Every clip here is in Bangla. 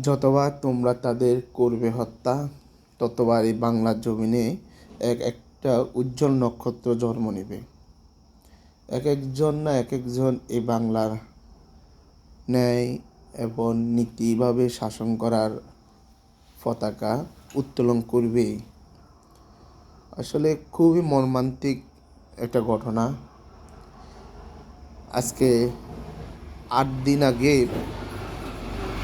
যতবার তোমরা তাদের করবে হত্যা, ততবার এই বাংলার জমিনে একটা উজ্জ্বল নক্ষত্র জন্ম নেবে। এক একজন এই বাংলার ন্যায় এবং নীতিভাবে শাসন করার পতাকা উত্তোলন করবেই। আসলে খুবই মর্মান্তিক একটা ঘটনা। আজকে 8 দিন আগে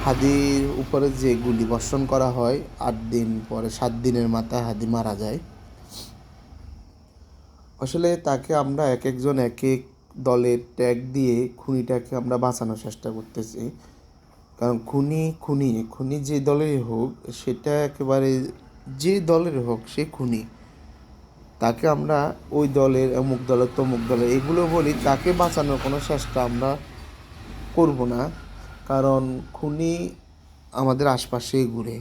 হাদির উপরে যে গুলি বর্ষণ করা হয়, 8 দিন পরে 7 দিনের মাথায় হাদি মারা যায়। আসলে তাকে আমরা এক একজন এক এক দলের ট্যাগ দিয়ে খুনিটাকে আমরা বাঁচানোর চেষ্টা করতেছি। কারণ খুনি যে দলেরই হোক, সেটা একেবারে যে দলের হোক সে খুনি। তাকে আমরা ওই দলের অমুক দলের তমুক দলের এগুলো বলি, তাকে বাঁচানোর কোনো চেষ্টা আমরা করব না। কারণ খুনি আমাদের আশপাশেই ঘুরে।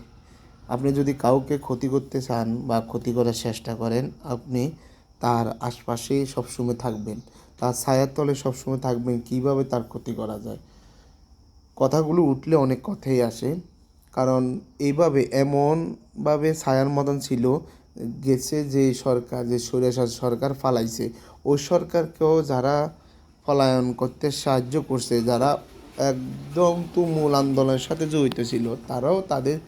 আপনি যদি কাউকে ক্ষতি করতে চান বা ক্ষতি করার চেষ্টা করেন, আপনি তার আশপাশেই সবসময় থাকবেন, তার ছায়ার তলে সবসময় থাকবেন, কীভাবে তার ক্ষতি করা যায়। কথাগুলো উঠলে অনেক কথাই আসে। কারণ এইভাবে এমনভাবে ছায়ার মতন ছিল, গেছে যে সরকার, যে স্বৈরাচার সরকার ফালাইছে, ওই সরকারকেও যারা পলায়ন করতে সাহায্য করছে, যারা একদম তুমুল আন্দোলনের সাথে জড়িত ছিল, তারাও তাদের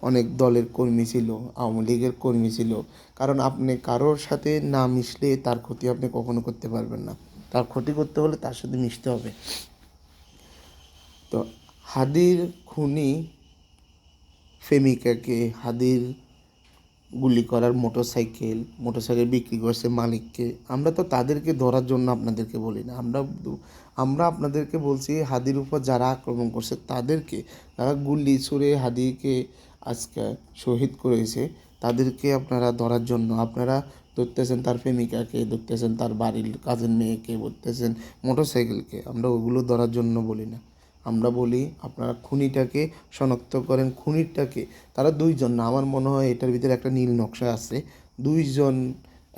অনেক দলের কর্মী ছিল, আওয়ামী লীগের কর্মী ছিল। কারণ আপনি কারোর সাথে না মিশলে তার ক্ষতি আপনি কখনো করতে পারবেন না। তার ক্ষতি করতে হলে তার সাথে মিশতে হবে। তো হাদির খুনি প্রেমিকাকে, হাদির গুলি করার মোটরসাইকেল বিক্রি করছে মালিককে, আমরা তো তাদেরকে ধরার জন্য আপনাদেরকে বলি না। আমরা আপনাদেরকে বলছি হাদির উপর যারা আক্রমণ করছে তাদেরকে, যারা গুলি ছুঁড়ে হাদিকে আজকে শহীদ করেছে, তাদেরকে আপনারা ধরার জন্য আপনারা ধরতেছেন তার প্রেমিকাকে, ধরতেছেন তার বাড়ির কাজের মেয়েকে, ধরতেছেন মোটরসাইকেলকে। আমরা ওগুলো ধরার জন্য বলি না। আমরা বলি আপনারা খুনিটাকে শনাক্ত করেন। খুনিটাকে, তারা দুইজন না, আমার মনে হয় এটার ভিতরে একটা নীল নকশা আছে। দুইজন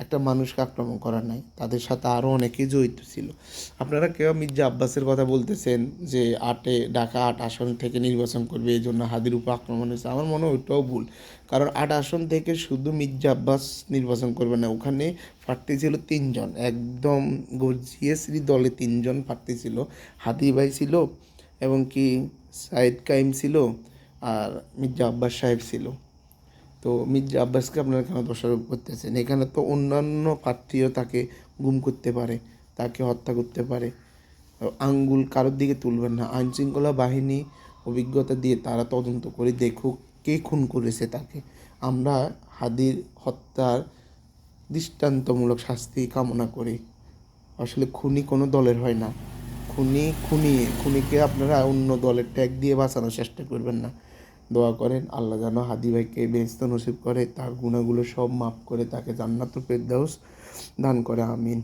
একটা মানুষকে আক্রমণ করা নাই, তাদের সাথে আরও অনেকেই জড়িত ছিল। আপনারা কেউ মির্জা আব্বাসের কথা বলতেছেন যে ঢাকা 8 আসন থেকে নির্বাচন করবে, এই জন্য হাদির উপর আক্রমণ হয়েছে। আমার মনে হয় ওইটাও ভুল। কারণ 8 আসন থেকে শুধু মির্জা আব্বাস নির্বাচন করবে না, ওখানে প্রার্থী ছিল 3 জন, একদম গর্জিয়াসলি দলে 3 জন প্রার্থী ছিল। হাদি ভাই ছিল, এবং কি সাইদ কাইম ছিল, আর মির্জা আব্বাস সাহেব ছিল। তো মির্জা আব্বাসকে আপনারা কেন দোষারোপ করতেছেন? এখানে তো অন্যান্য প্রার্থীও তাকে গুম করতে পারে, তাকে হত্যা করতে পারে। আঙ্গুল কারোর দিকে তুলবেন না। আইনশৃঙ্খলা বাহিনী অভিজ্ঞতা দিয়ে তারা তদন্ত করে দেখুক কে খুন করেছে তাকে। আমরা হাদির হত্যার দৃষ্টান্তমূলক শাস্তি কামনা করি। আসলে খুনি কোনো দলের হয় না। খুনিকে আপনারা অন্য দলের ট্যাগ দিয়ে বাঁচানোর চেষ্টা করবেন না। দোয়া করেন আল্লাহ যেন হাদি ভাইকে বেহেশত নসিব করে, তার গুনাহগুলো সব মাফ করে তাকে জান্নাতুল ফেরদাউস দান করে। আমিন।